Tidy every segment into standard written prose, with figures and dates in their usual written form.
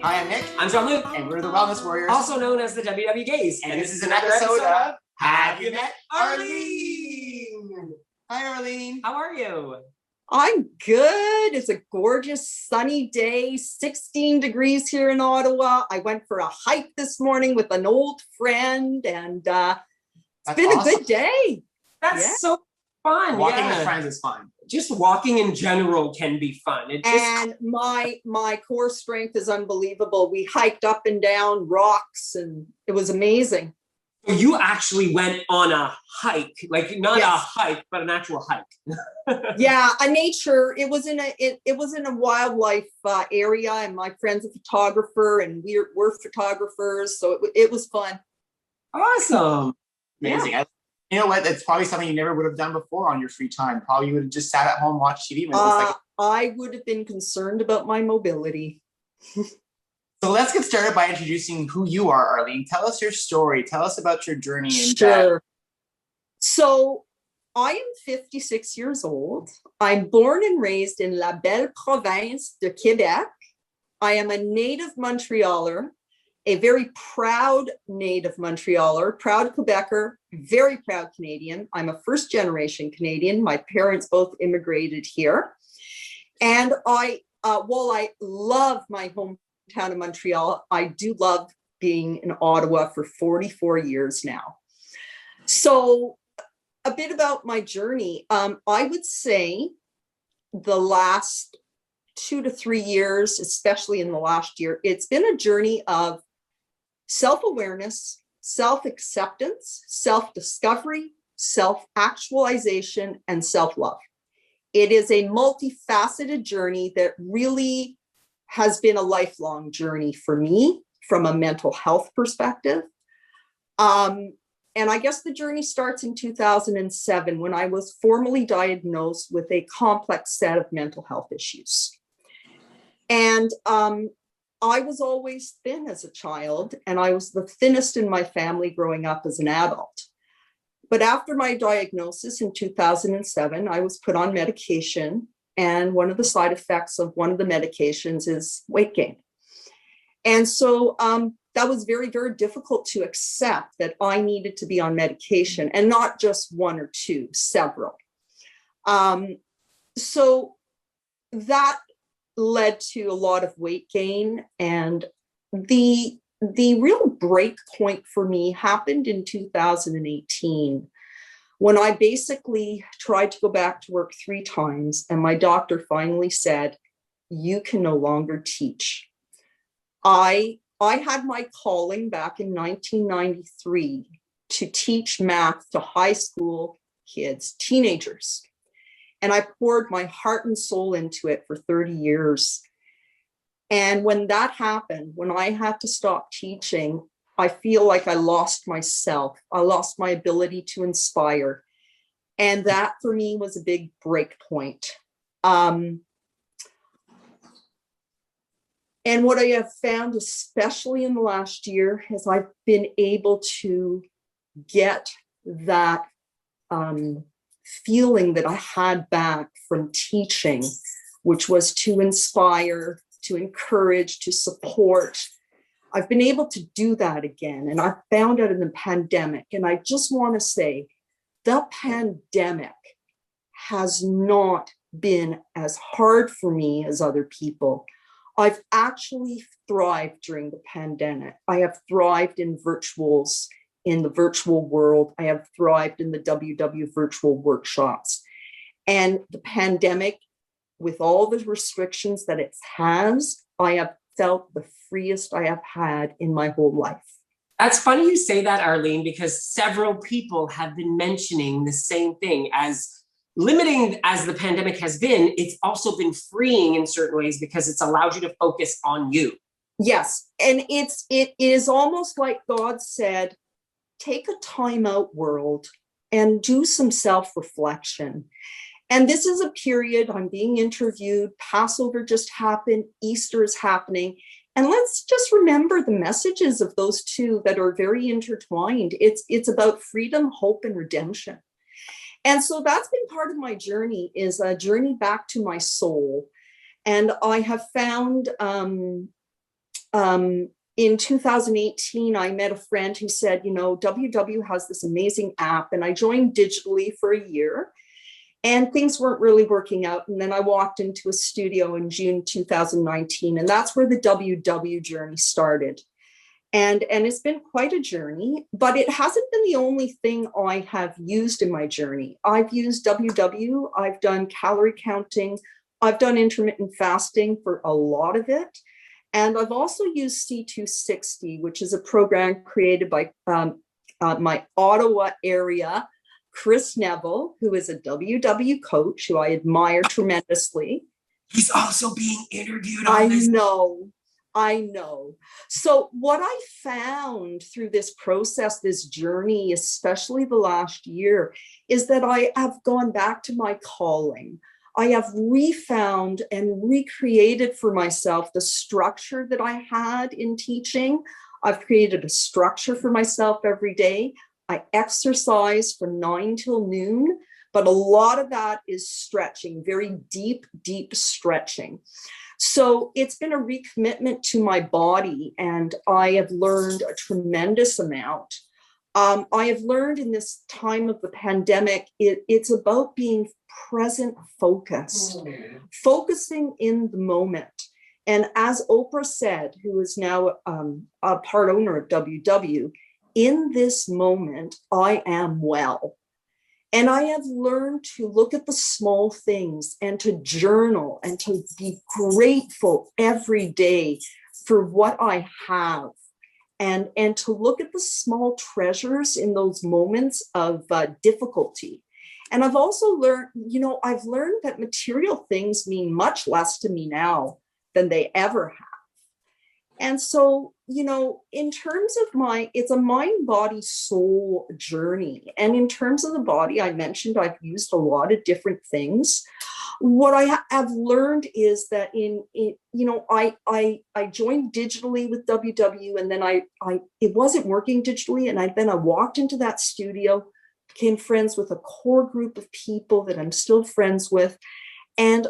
Hi, I'm Nick. I'm Jean-Luc. And we're the Wellness Warriors. Also known as the WW Gays. And this is an episode of Have You Met Arlene? Hi, Arlene. How are you? I'm good. It's a gorgeous sunny day, 16 degrees here in Ottawa. I went for a hike this morning with an old friend, and it's been awesome. A good day. That's so fun. Walking with friends is fun. Just walking in general can be fun. And my core strength is unbelievable. We hiked up and down rocks, and it was amazing. You actually went on a hike, like not a hike, but an actual hike. Yeah, a nature. It was in a wildlife area, and my friend's a photographer, and we're photographers, so it was fun. Awesome, amazing. Yeah. You know what? It's probably something you never would have done before on your free time. Probably you would have just sat at home, watched TV. I would have been concerned about my mobility. So let's get started by introducing who you are, Arlene. Tell us your story. Tell us about your journey. Sure. So I am 56 years old. I'm born and raised in La Belle Province de Québec. I am a native Montrealer, a very proud native Montrealer, proud Quebecer, very proud Canadian. I'm a first generation Canadian. My parents both immigrated here. And while I love my hometown of Montreal, I do love being in Ottawa for 44 years now. So a bit about my journey. I would say the last 2 to 3 years, especially in the last year, it's been a journey of self-awareness, self-acceptance, self-discovery, self-actualization, and self-love. It is a multifaceted journey that really has been a lifelong journey for me from a mental health perspective. And I guess the journey starts in 2007 when I was formally diagnosed with a complex set of mental health issues. And I was always thin as a child, and I was the thinnest in my family growing up as an adult. But after my diagnosis in 2007, I was put on medication. And one of the side effects of one of the medications is weight gain. And so that was very, very difficult to accept that I needed to be on medication, and not just one or two, several. So that led to a lot of weight gain. And the real break point for me happened in 2018. When I basically tried to go back to work 3 times, and my doctor finally said, you can no longer teach. I had my calling back in 1993 to teach math to high school kids, teenagers. And I poured my heart and soul into it for 30 years. And when that happened, when I had to stop teaching, I feel like I lost myself. I lost my ability to inspire. And that for me was a big break point. And what I have found, especially in the last year, is I've been able to get that feeling that I had back from teaching, which was to inspire, to encourage, to support. I've been able to do that again. And I found it in the pandemic. And I just want to say, the pandemic has not been as hard for me as other people. I've actually thrived during the pandemic. I have thrived in virtuals, in the virtual world. I have thrived in the WW virtual workshops. And the pandemic, with all the restrictions that it has, I have felt the freest I have had in my whole life. That's funny you say that, Arlene, because several people have been mentioning the same thing. As limiting as the pandemic has been, it's also been freeing in certain ways because it's allowed you to focus on you. Yes, and it is almost like God said, take a time out, world, and do some self-reflection. And this is a period, I'm being interviewed, Passover just happened, Easter is happening. And let's just remember the messages of those two that are very intertwined. It's about freedom, hope, and redemption. And so that's been part of my journey, is a journey back to my soul. And I have found in 2018, I met a friend who said, you know, WW has this amazing app, and I joined digitally for a year. And things weren't really working out. And then I walked into a studio in June 2019, and that's where the WW journey started. And it's been quite a journey, but it hasn't been the only thing I have used in my journey. I've used WW, I've done calorie counting, I've done intermittent fasting for a lot of it. And I've also used C260, which is a program created by my Ottawa area Chris Neville, who is a WW coach who I admire tremendously. He's also being interviewed on this. I know. So what I found through this process, this journey, especially the last year, is that I have gone back to my calling. I have refound and recreated for myself the structure that I had in teaching. I've created a structure for myself every day. I exercise from 9 till noon, but a lot of that is stretching, very deep, deep stretching. So it's been a recommitment to my body, and I have learned a tremendous amount. I have learned in this time of the pandemic, it's about being present focused, focusing in the moment. And as Oprah said, who is now a part owner of WW, in this moment, I am well. And I have learned to look at the small things and to journal and to be grateful every day for what I have. And to look at the small treasures in those moments of difficulty. And I've also learned, I've learned that material things mean much less to me now than they ever have. And so, in terms of it's a mind, body, soul journey. And in terms of the body, I mentioned I've used a lot of different things. What I have learned is that I joined digitally with WW, and then it wasn't working digitally. And then I walked into that studio, became friends with a core group of people that I'm still friends with. And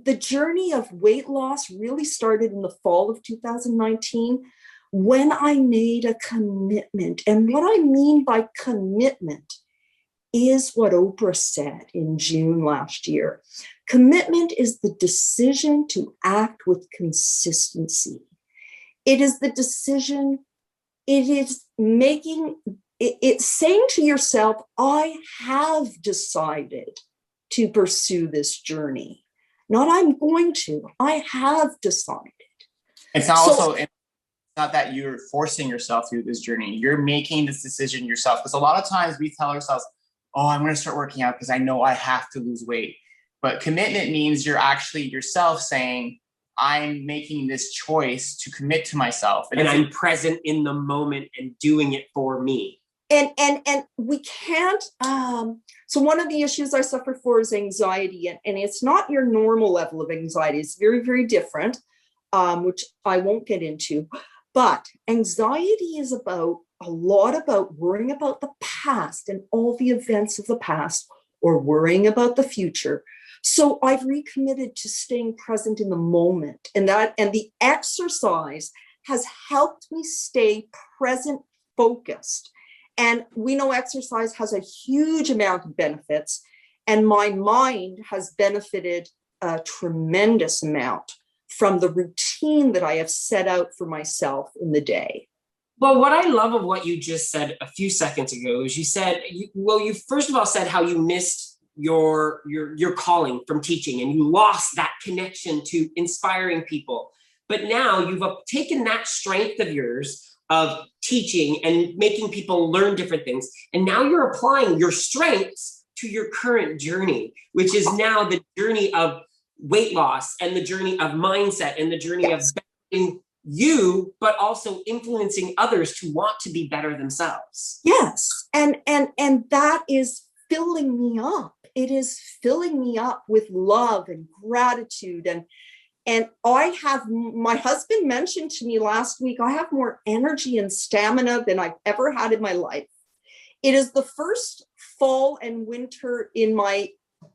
the journey of weight loss really started in the fall of 2019 when I made a commitment. And what I mean by commitment is what Oprah said in June last year. Commitment is the decision to act with consistency. It is the decision, it is it's saying to yourself, I have decided to pursue this journey. Not I'm going to, I have decided. It's not that you're forcing yourself through this journey. You're making this decision yourself. Because a lot of times we tell ourselves, oh, I'm going to start working out because I know I have to lose weight. But commitment means you're actually yourself saying, I'm making this choice to commit to myself. And I'm present in the moment and doing it for me. And we can't, so one of the issues I suffer for is anxiety, and it's not your normal level of anxiety. It's very, very different, which I won't get into. But anxiety is a lot about worrying about the past and all the events of the past, or worrying about the future. So I've recommitted to staying present in the moment, and the exercise has helped me stay present, focused. And we know exercise has a huge amount of benefits, and my mind has benefited a tremendous amount from the routine that I have set out for myself in the day. Well, what I love of what you just said a few seconds ago is you said, you first of all said how you missed your calling from teaching, and you lost that connection to inspiring people. But now you've taken that strength of yours of teaching and making people learn different things. And now you're applying your strengths to your current journey, which is now the journey of weight loss and the journey of mindset and the journey of bettering you, but also influencing others to want to be better themselves. Yes. And that is filling me up. It is filling me up with love and gratitude. And my husband mentioned to me last week, I have more energy and stamina than I've ever had in my life. It is the first fall and winter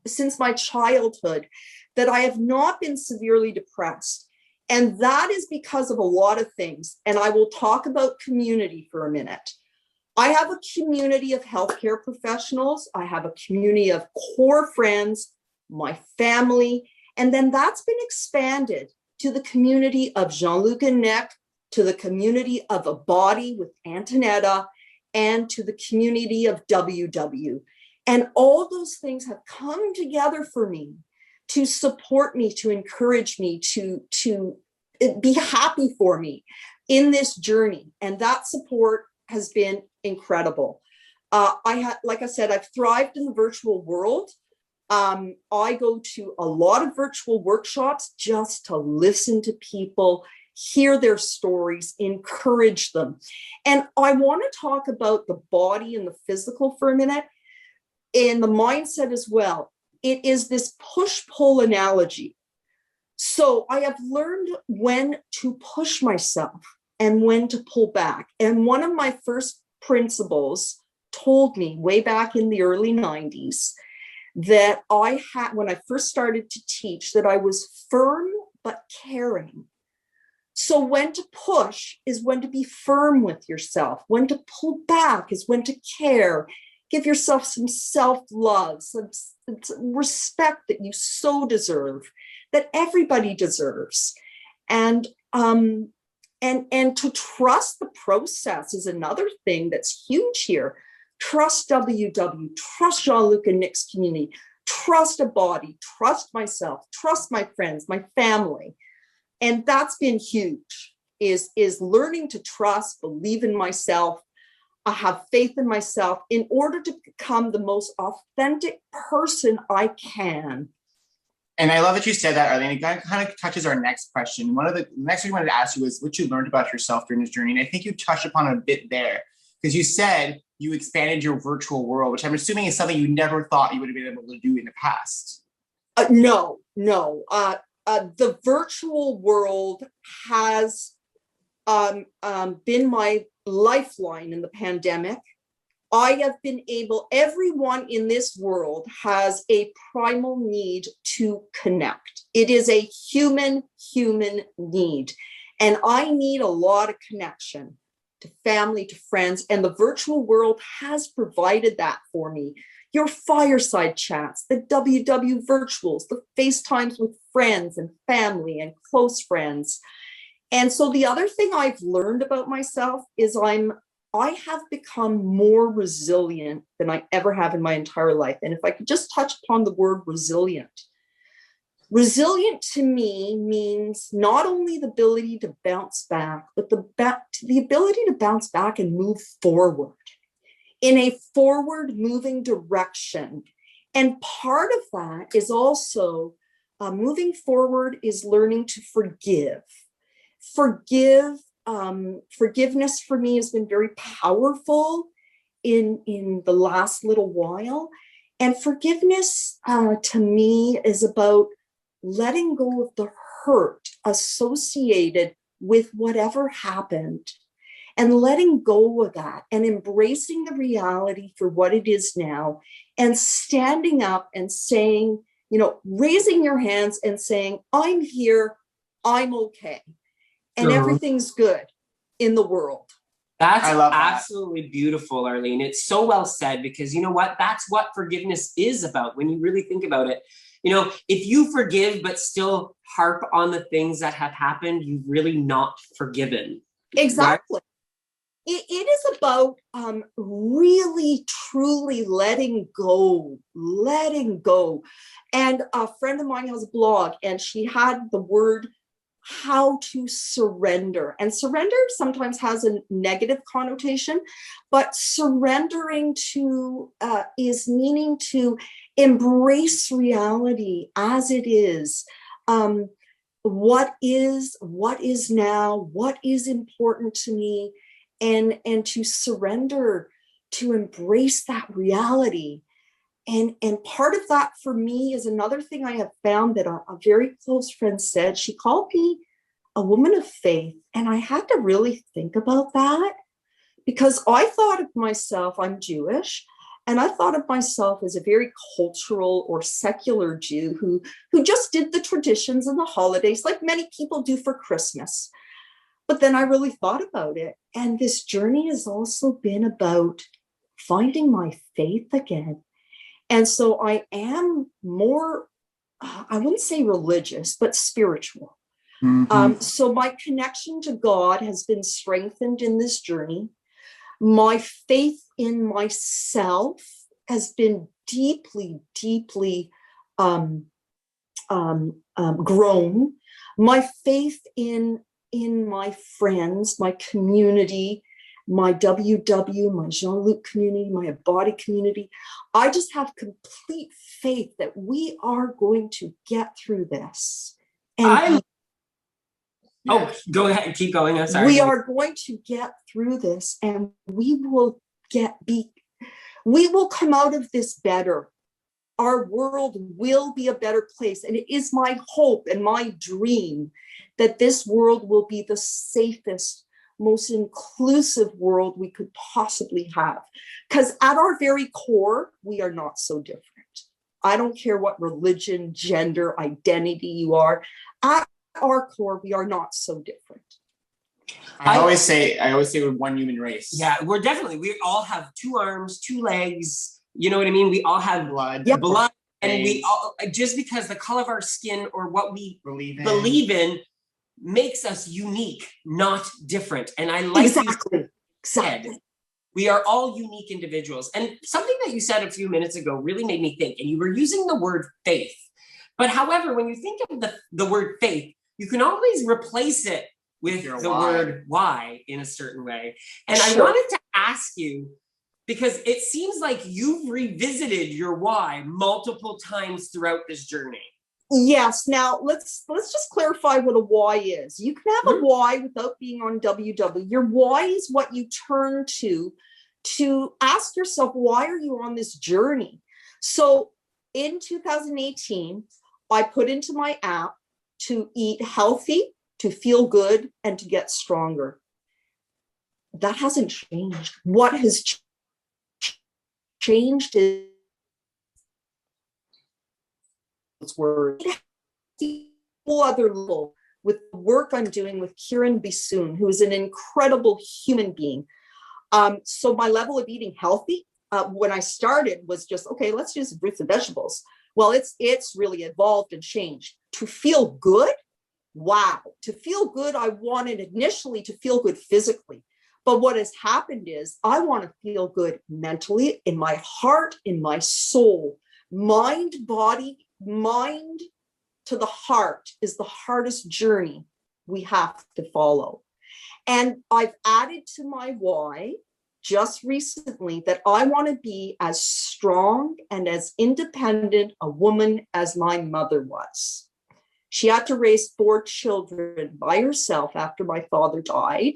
since my childhood that I have not been severely depressed. And that is because of a lot of things. And I will talk about community for a minute. I have a community of healthcare professionals. I have a community of core friends, my family, and then that's been expanded to the community of Jean-Luc and Nick, to the community of A Body with Antonetta, and to the community of WW. And all those things have come together for me to support me, to encourage me, to be happy for me in this journey. And that support has been incredible. Like I said, I've thrived in the virtual world. I go to a lot of virtual workshops just to listen to people, hear their stories, encourage them. And I want to talk about the body and the physical for a minute, and the mindset as well. It is this push-pull analogy. So I have learned when to push myself and when to pull back. And one of my first principals told me way back in the early 90s that I had, when I first started to teach, that I was firm but caring. So when to push is when to be firm with yourself. When to pull back is when to care. Give yourself some self-love, some respect that you so deserve, that everybody deserves. And to trust the process is another thing that's huge here. Trust WW, trust Jean-Luc and Nick's community, trust A Body, trust myself, trust my friends, my family. And that's been huge, is learning to trust, believe in myself, have faith in myself in order to become the most authentic person I can. And I love that you said that, Arlene. It kind of touches our next question. One of the next thing I wanted to ask you was what you learned about yourself during this journey. And I think you touched upon it a bit there, because you said you expanded your virtual world, which I'm assuming is something you never thought you would have been able to do in the past. No. The virtual world has been my lifeline in the pandemic. I have been able, everyone in this world has a primal need to connect. It is a human need. And I need a lot of connection to family, to friends, and the virtual world has provided that for me. Your fireside chats, the WW virtuals, the FaceTimes with friends and family and close friends. And so the other thing I've learned about myself is I have become more resilient than I ever have in my entire life. And if I could just touch upon the word resilient. Resilient to me means not only the ability to bounce back, but the ability to bounce back and move forward in a forward moving direction. And part of that is also moving forward is learning to forgive. Forgiveness for me has been very powerful in the last little while. And forgiveness to me is about letting go of the hurt associated with whatever happened and letting go of that and embracing the reality for what it is now and standing up and saying, raising your hands and saying, I'm here, I'm okay. And everything's good in the world. That's absolutely beautiful, Arlene. It's so well said, because you know what? That's what forgiveness is about when you really think about it. If you forgive but still harp on the things that have happened, you've really not forgiven. Exactly. Right? It is about really, truly letting go. And a friend of mine has a blog, and she had the word how to surrender. And surrender sometimes has a negative connotation, but surrendering to is meaning to embrace reality as it is. What is now, what is important to me, and to surrender, to embrace that reality. And part of that for me is another thing I have found that a very close friend said. She called me a woman of faith. And I had to really think about that, because I thought of myself, I'm Jewish, And I thought of myself as a very cultural or secular Jew who just did the traditions and the holidays like many people do for Christmas. But then I really thought about it. And this journey has also been about finding my faith again. And so I am more, I wouldn't say religious, but spiritual. So my connection to God has been strengthened in this journey. My faith in myself has been deeply, deeply grown. My faith in my friends, my community, my WW, my Jean-Luc community, my body community. I just have complete faith that we are going to get through this. And oh, go ahead, keep going. I'm sorry. We are going to get through this, and we will come out of this better. Our world will be a better place. And it is my hope and my dream that this world will be the safest, most inclusive world we could possibly have. Because at our very core, we are not so different. I don't care what religion, gender, identity you are. At our core, we are not so different. I always say we're one human race. Yeah, we all have 2 arms, 2 legs. You know what I mean? We all have blood, and we all, just because the color of our skin or what we believe in makes us unique, not different. And I like exactly. We are all unique individuals. And something that you said a few minutes ago really made me think, and you were using the word faith. But however, when you think of the word faith, you can always replace it with the word why in a certain way. And I wanted to ask you, because it seems like you've revisited your why multiple times throughout this journey. Yes. Now let's just clarify what a why is. You can have a why without being on WW. Your why is what you turn to ask yourself, why are you on this journey? So in 2018, I put into my app to eat healthy, to feel good, and to get stronger. That hasn't changed. What has changed is word whole other level with the work I'm doing with Kieran Bissoon, who is an incredible human being. So my level of eating healthy when I started was just, okay, let's do some fruits and vegetables. Well, it's really evolved and changed. To feel good, wow. To feel good, I wanted initially to feel good physically. But what has happened is I want to feel good mentally, in my heart, in my soul. Mind, body, mind to the heart is the hardest journey we have to follow. And I've added to my why just recently that I want to be as strong and as independent a woman as my mother was. She had to raise 4 children by herself after my father died.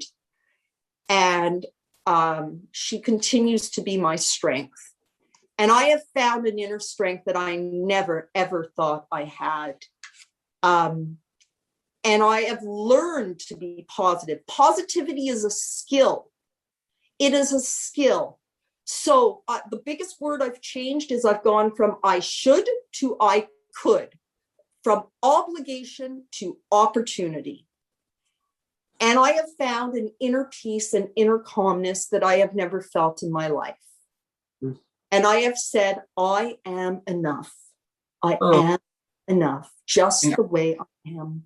And she continues to be my strength. And I have found an inner strength that I never, ever thought I had. And I have learned to be positive. Positivity is a skill. It is a skill. So the biggest word I've changed is I've gone from I should to I could, from obligation to opportunity. And I have found an inner peace and inner calmness that I have never felt in my life. And I have said, I am enough. I am enough, just the way I am.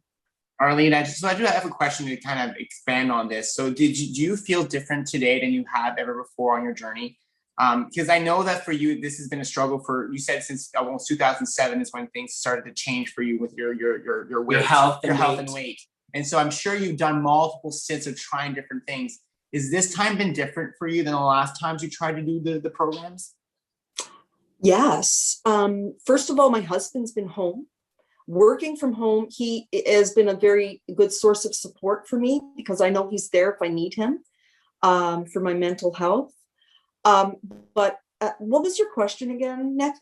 Arlene, I do have a question to kind of expand on this. So do you feel different today than you have ever before on your journey? Because I know that for you, this has been a struggle for, you said since almost 2007 is when things started to change for you with your weight, your health and weight. And so I'm sure you've done multiple stints of trying different things. Is this time been different for you than the last times you tried to do the programs? Yes. First of all, my husband's been home. Working from home, he has been a very good source of support for me because I know he's there if I need him for my mental health. But what was your question again, Nick?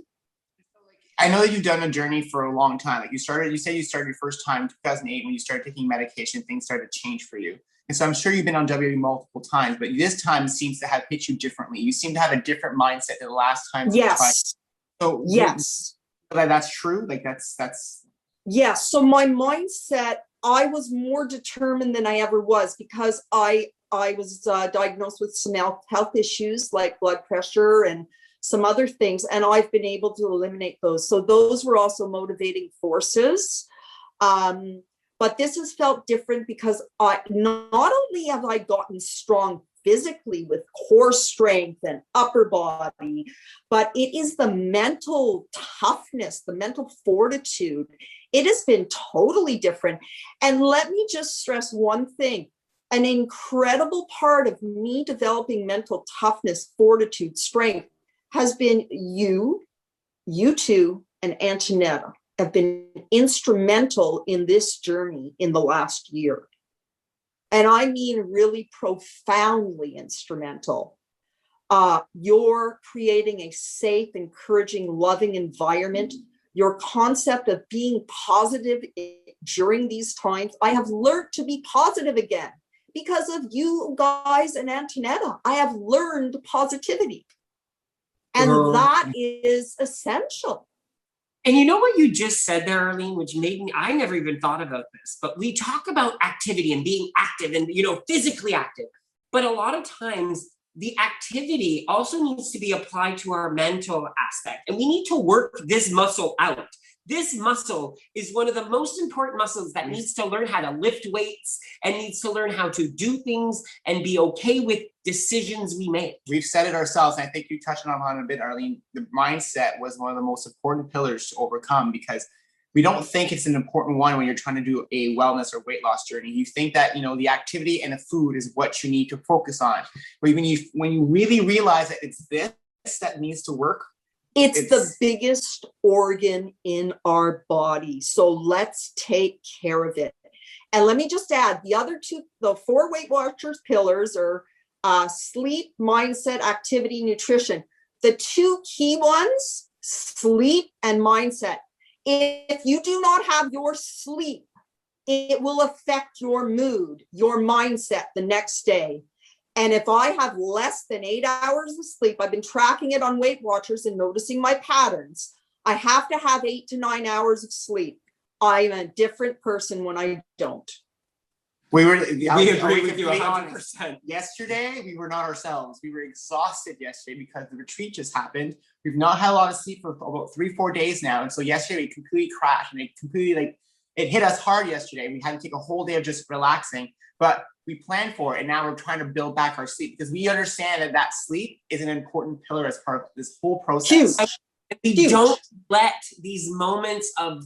I know that you've done a journey for a long time. Like you say you started your first time in 2008 when you started taking medication, things started to change for you. And so I'm sure you've been on WWE multiple times, but this time seems to have hit you differently. You seem to have a different mindset than the last time. Yes. So yes. That's true. Like that's. Yes. So my mindset, I was more determined than I ever was, because I was diagnosed with some health issues like blood pressure and some other things, and I've been able to eliminate those. So those were also motivating forces. But this has felt different because not only have I gotten strong physically with core strength and upper body, but it is the mental toughness, the mental fortitude. It has been totally different. And let me just stress one thing. An incredible part of me developing mental toughness, fortitude, strength has been you two, and Antonetta have been instrumental in this journey in the last year. And I mean really profoundly instrumental. You're creating a safe, encouraging, loving environment. Your concept of being positive during these times, I have learned to be positive again because of you guys and Antonetta. I have learned positivity. And that is essential. And you know what you just said there, Arlene, which made me, I never even thought about this, but we talk about activity and being active and, physically active. But a lot of times the activity also needs to be applied to our mental aspect. And we need to work this muscle out. This muscle is one of the most important muscles that needs to learn how to lift weights and needs to learn how to do things and be okay with decisions we make. We've said it ourselves, and I think you touched on it a bit, Arlene. The mindset was one of the most important pillars to overcome, because we don't think it's an important one when you're trying to do a wellness or weight loss journey. You think that, the activity and the food is what you need to focus on. But when you really realize that it's this that needs to work, it's the biggest organ in our body. So let's take care of it. And let me just add, the other two, the 4 Weight Watchers pillars are sleep, mindset, activity, nutrition. The 2 key ones, sleep and mindset. If you do not have your sleep, it will affect your mood, your mindset the next day. And if I have less than 8 hours of sleep, I've been tracking it on Weight Watchers and noticing my patterns. I have to have 8 to 9 hours of sleep. I'm a different person when I don't. We agree with you 100%. Yesterday, we were not ourselves. We were exhausted yesterday because the retreat just happened. We've not had a lot of sleep for about 3-4 days now. And so yesterday we completely crashed, and it completely it hit us hard yesterday. We had to take a whole day of just relaxing, but we planned for it. And now we're trying to build back our sleep because we understand that sleep is an important pillar as part of this whole process. We don't let these moments of,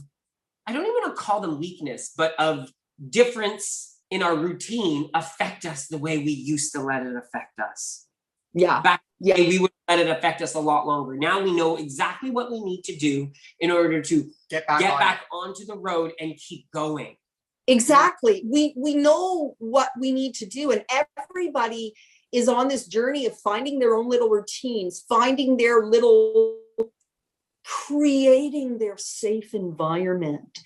I don't even want to call them weakness, but of difference in our routine affect us the way we used to let it affect us. Yeah. Back then, we would let it affect us a lot longer. Now we know exactly what we need to do in order to get back onto the road and keep going. Exactly. We know what we need to do, and everybody is on this journey of finding their own little routines, finding their little, creating their safe environment,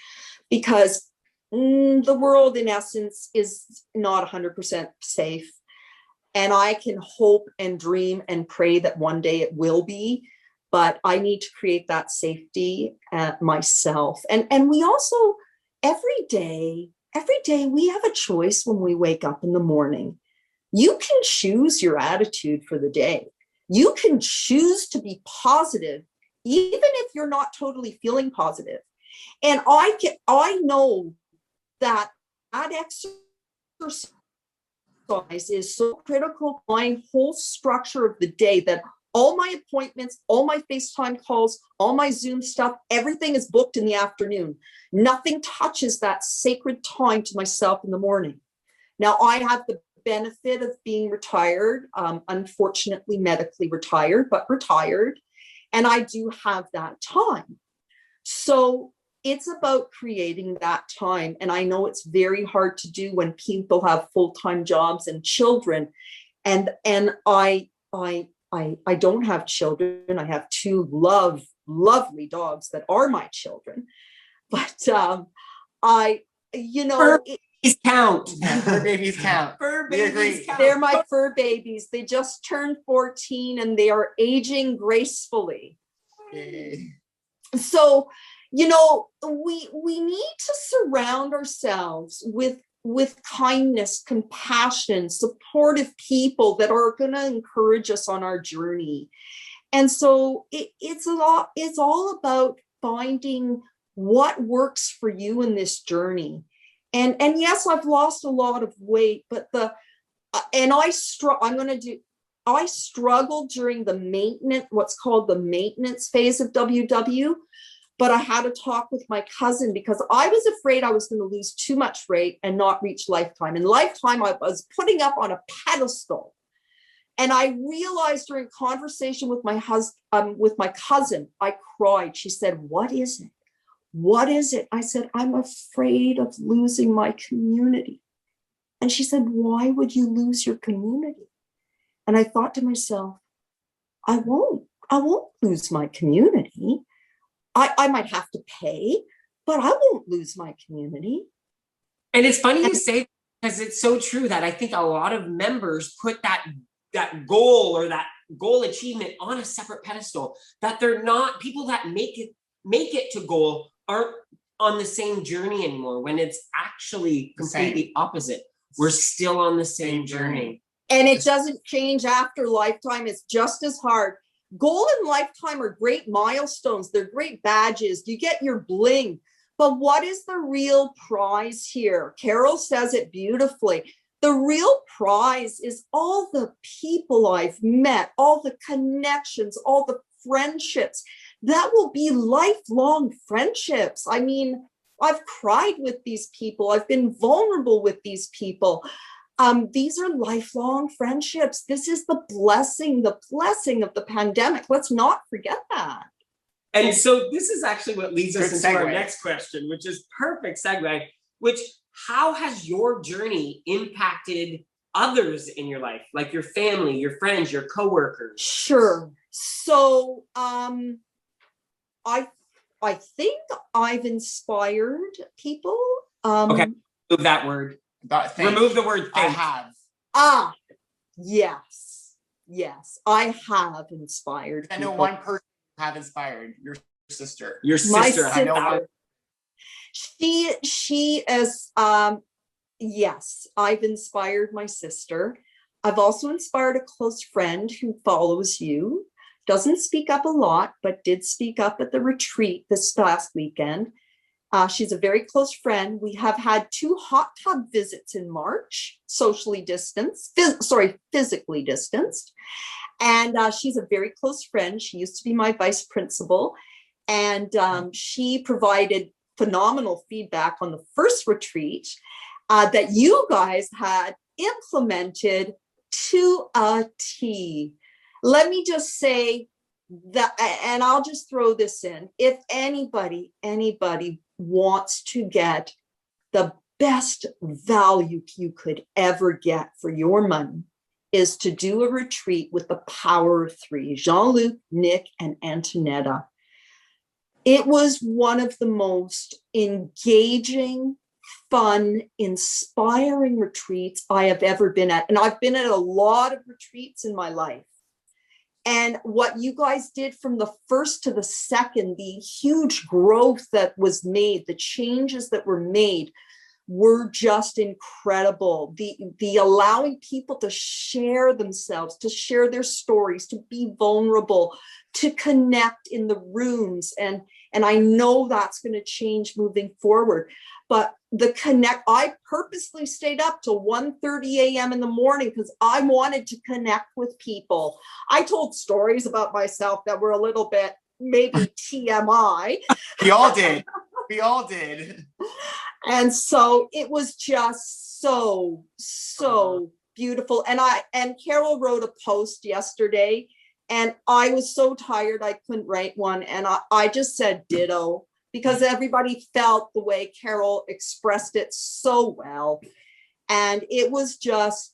because the world in essence is not 100% safe. And I can hope and dream and pray that one day it will be, but I need to create that safety myself. And we also, every day we have a choice when we wake up in the morning. You can choose your attitude for the day. You can choose to be positive, even if you're not totally feeling positive. And I know that exercise is so critical to my whole structure of the day, that all my appointments, all my FaceTime calls, all my Zoom stuff, everything is booked in the afternoon. Nothing touches that sacred time to myself in the morning. Now, I have the benefit of being retired, unfortunately medically retired, but retired, and I do have that time. So it's about creating that time. And I know it's very hard to do when people have full-time jobs and children. And I don't have children. I have 2 lovely dogs that are my children. But Babies count. Fur babies count. Fur We agree. babies count. They're my fur babies. They just turned 14 and they are aging gracefully. Yay. So, you know, we need to surround ourselves with kindness, compassion, supportive people that are going to encourage us on our journey. And so it's all about finding what works for you in this journey. And yes, I've lost a lot of weight, but I struggled during the maintenance, what's called the maintenance phase of WW, but I had to talk with my cousin because I was afraid I was going to lose too much weight and not reach Lifetime. And Lifetime, I was putting up on a pedestal. And I realized during conversation with my cousin, I cried. She said, "What is it? What is it?" I said, "I'm afraid of losing my community." And she said, "Why would you lose your community?" And I thought to myself, I won't lose my community. I might have to pay, but I won't lose my community. And it's funny you say, because it's so true that I think a lot of members put that goal or that goal achievement on a separate pedestal, that they're not, people that make it to goal aren't on the same journey anymore, when it's actually completely opposite. We're still on the same journey. And it doesn't change after Lifetime. It's just as hard. Goal and Lifetime are great milestones. They're great badges. You get your bling. But what is the real prize here? Carol says it beautifully. The real prize is all the people I've met, all the connections, all the friendships. That will be lifelong friendships. I mean, I've cried with these people. I've been vulnerable with these people. These are lifelong friendships. This is the blessing of the pandemic. Let's not forget that. And so this is actually what leads us into our next question, which is perfect segue, how has your journey impacted others in your life, like your family, your friends, your coworkers? Sure. So I think I've inspired people. Okay, move that word. Remove the word think. I have. Yes, I have inspired I people. know one person you have inspired, your sister. Your sister. My I know sister. She is, yes, I've inspired my sister. I've also inspired a close friend who follows you. Doesn't speak up a lot, but did speak up at the retreat this last weekend. She's a very close friend. We have had 2 hot tub visits in March, physically distanced. And she's a very close friend. She used to be my vice principal. And she provided phenomenal feedback on the first retreat that you guys had implemented to a T. Let me just say that, and I'll just throw this in. If anybody wants to get the best value you could ever get for your money, is to do a retreat with the power of 3, Jean-Luc, Nick, and Antonetta. It was one of the most engaging, fun, inspiring retreats I have ever been at. And I've been at a lot of retreats in my life. And what you guys did from the first to the second, the huge growth that was made, the changes that were made were just incredible. The allowing people to share themselves, to share their stories, to be vulnerable, to connect in the rooms. And I know that's going to change moving forward. But I purposely stayed up till 1:30 a.m. in the morning because I wanted to connect with people. I told stories about myself that were a little bit maybe TMI. We all did. And so it was just so beautiful. And Carol wrote a post yesterday, and I was so tired I couldn't write one. And I just said ditto, because everybody felt the way Carol expressed it so well. And it was just,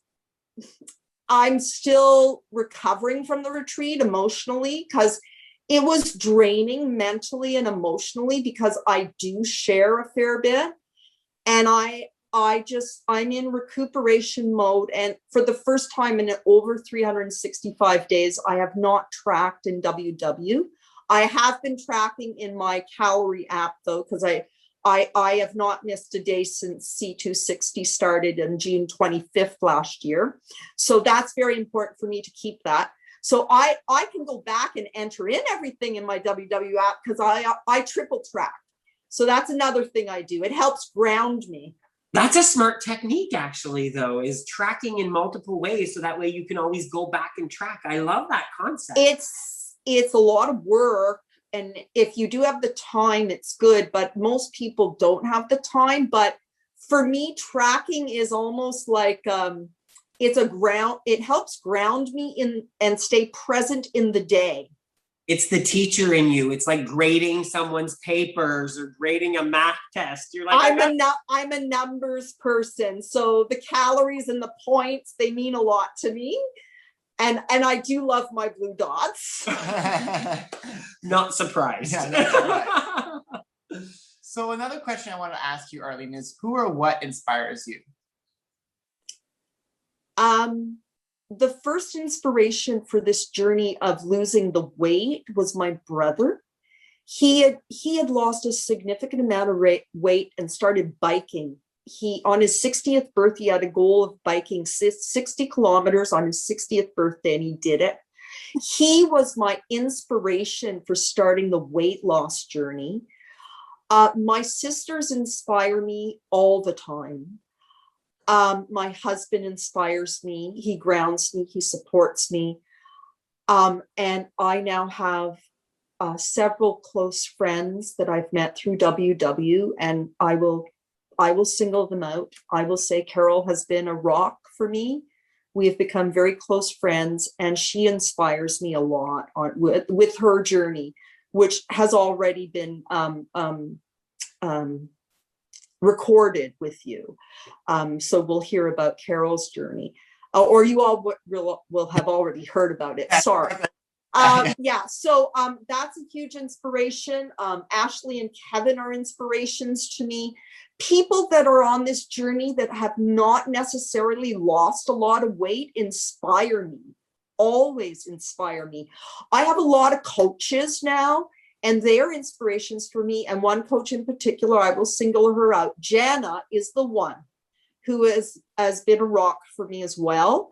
I'm still recovering from the retreat emotionally, because it was draining mentally and emotionally, because I do share a fair bit. And I I'm in recuperation mode. And for the first time in over 365 days, I have not tracked in WW. I have been tracking in my calorie app though, because I have not missed a day since C260 started on June 25th last year. So that's very important for me to keep that. So I can go back and enter in everything in my WW app because I triple track. So that's another thing I do. It helps ground me. That's a smart technique, actually, though, is tracking in multiple ways. So that way you can always go back and track. I love that concept. It's a lot of work. And if you do have the time, it's good. But most people don't have the time. But for me, tracking is almost like it helps ground me in and stay present in the day. It's the teacher in you. It's like grading someone's papers or grading a math test. You're like, I'm a numbers person. So the calories and the points, they mean a lot to me. And I do love my blue dots. Not surprised. Yeah, not surprised. So another question I want to ask you, Arlene, is who or what inspires you? The first inspiration for this journey of losing the weight was my brother. He had lost a significant amount of weight and started biking. On his 60th birthday, he had a goal of biking 60 kilometers on his 60th birthday, and he did it. He was my inspiration for starting the weight loss journey. My sisters inspire me all the time. My husband inspires me. He grounds me. He supports me. And I now have several close friends that I've met through WW, and I will single them out. I will say Carol has been a rock for me. We have become very close friends, and she inspires me a lot with her journey, which has already been recorded with you. So we'll hear about Carol's journey, or you all will have already heard about it. Sorry. Yeah, so that's a huge inspiration. Ashley and Kevin are inspirations to me. People that are on this journey that have not necessarily lost a lot of weight inspire me, always inspire me. I have a lot of coaches now, and they're inspirations for me. And one coach in particular, I will single her out. Jana is the one who has been a rock for me as well.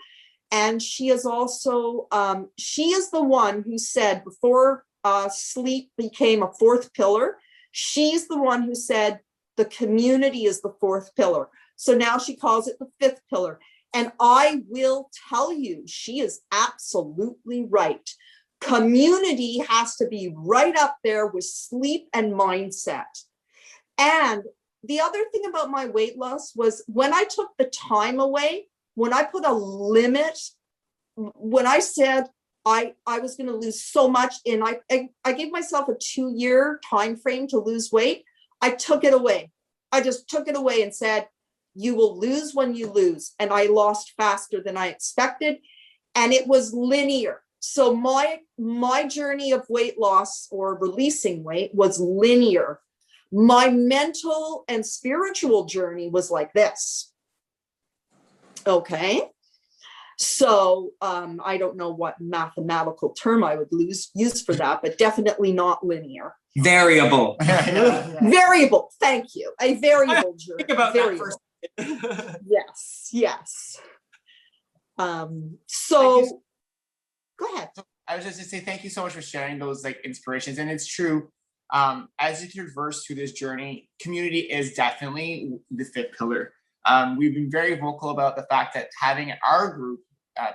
And she is also, she is the one who said before sleep became a fourth pillar, she's the one who said the community is the fourth pillar. So now she calls it the fifth pillar. And I will tell you, she is absolutely right. Community has to be right up there with sleep and mindset. And the other thing about my weight loss was when I took the time away, when I put a limit, when I said I was going to lose so much, and I gave myself a 2-year time frame to lose weight, I took it away. I just took it away and said, you will lose when you lose. And I lost faster than I expected. And it was linear. So my journey of weight loss or releasing weight was linear. My mental and spiritual journey was like this. Okay. So I don't know what mathematical term I would use for that, but definitely not linear. Variable. Variable. Thank you. A variable journey. Think about variable. that first. Yes. So go ahead. I was just to say thank you so much for sharing those like inspirations. And it's true. As you traverse through this journey, community is definitely the fifth pillar. We've been very vocal about the fact that having our group,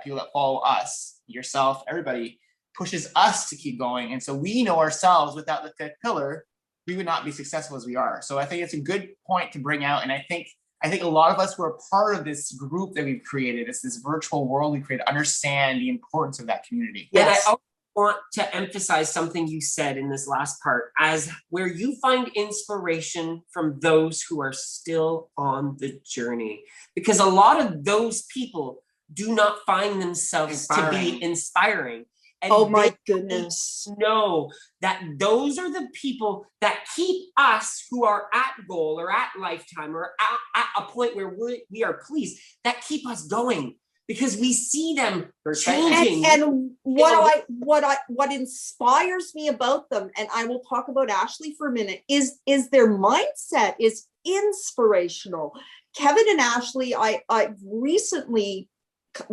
people that follow us, yourself, everybody, pushes us to keep going. And so we know ourselves without the fifth pillar, we would not be successful as we are. So I think it's a good point to bring out. And I think a lot of us who are part of this group that we've created, it's this virtual world we created, understand the importance of that community. Yes. And I also want to emphasize something you said in this last part, as where you find inspiration from those who are still on the journey. Because a lot of those people do not find themselves to be inspiring. And Oh my they goodness. know that those are the people that keep us who are at goal or at lifetime or at a point where we are pleased, that keep us going, because we see them changing. And what inspires me about them, and I will talk about Ashley for a minute, is their mindset is inspirational. Kevin and Ashley, I recently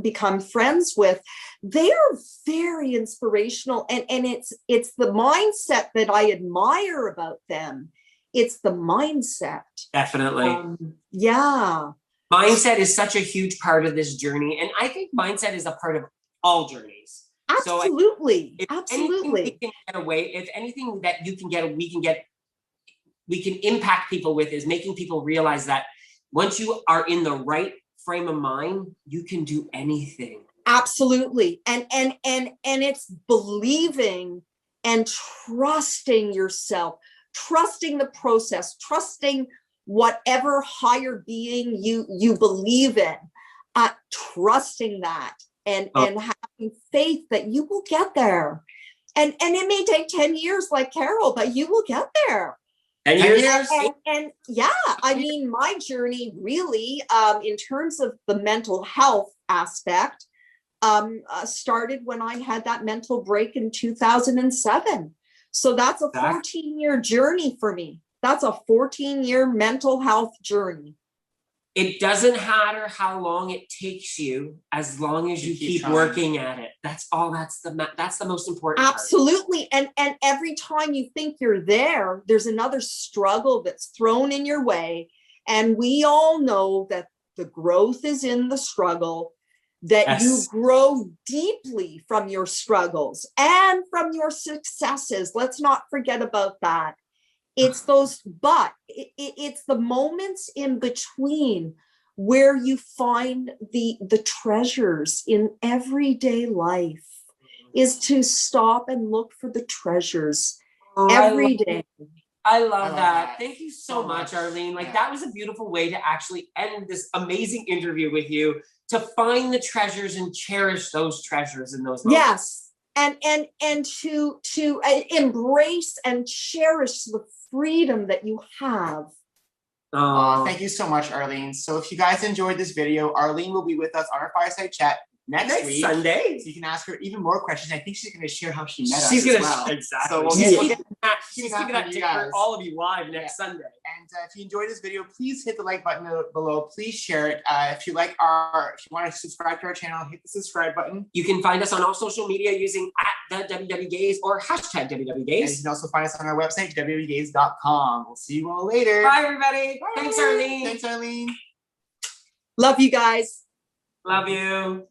become friends with. They are very inspirational, and it's the mindset that I admire about them. It's the mindset. Definitely. Yeah. Mindset is such a huge part of this journey, and I think mindset is a part of all journeys. Absolutely. So absolutely. We can get away, if anything that you can get, we can impact people with, is making people realize that once you are in the right frame of mind, you can do anything. Absolutely. And it's believing and trusting yourself, trusting the process, trusting whatever higher being you believe in, trusting that and having faith that you will get there. And it may take 10 years like Carol, but you will get there. And yeah, I mean, my journey really, in terms of the mental health aspect, started when I had that mental break in 2007. So that's a 14-year journey for me. That's a 14-year mental health journey. It doesn't matter how long it takes you, as long as you keep working at it. That's all. That's the most important Absolutely. Part. And every time you think you're there, there's another struggle that's thrown in your way. And we all know that the growth is in the struggle, that you grow deeply from your struggles and from your successes. Let's not forget about that. It's those, but it's the moments in between where you find the treasures in everyday life, is to stop and look for the treasures every day. I love that. Thank you so much, Arlene. Like, that was a beautiful way to actually end this amazing interview with you, to find the treasures and cherish those treasures in those moments. Yes. And to embrace and cherish the freedom that you have. Thank you so much, Arlene. So if you guys enjoyed this video, Arlene will be with us on our fireside chat next week. Sunday. So you can ask her even more questions. I think she's going to share how she met us as well. Exactly. So we'll get she's giving that to all of you live next Sunday. And if you enjoyed this video, please hit the like button below. Please share it. If you want to subscribe to our channel, hit the subscribe button. You can find us on all social media using @WWGays or #WWGays. And you can also find us on our website, www.gays.com. We'll see you all later. Bye, everybody. Bye. Thanks, Arlene. Thanks, Arlene. Love you guys. Love you.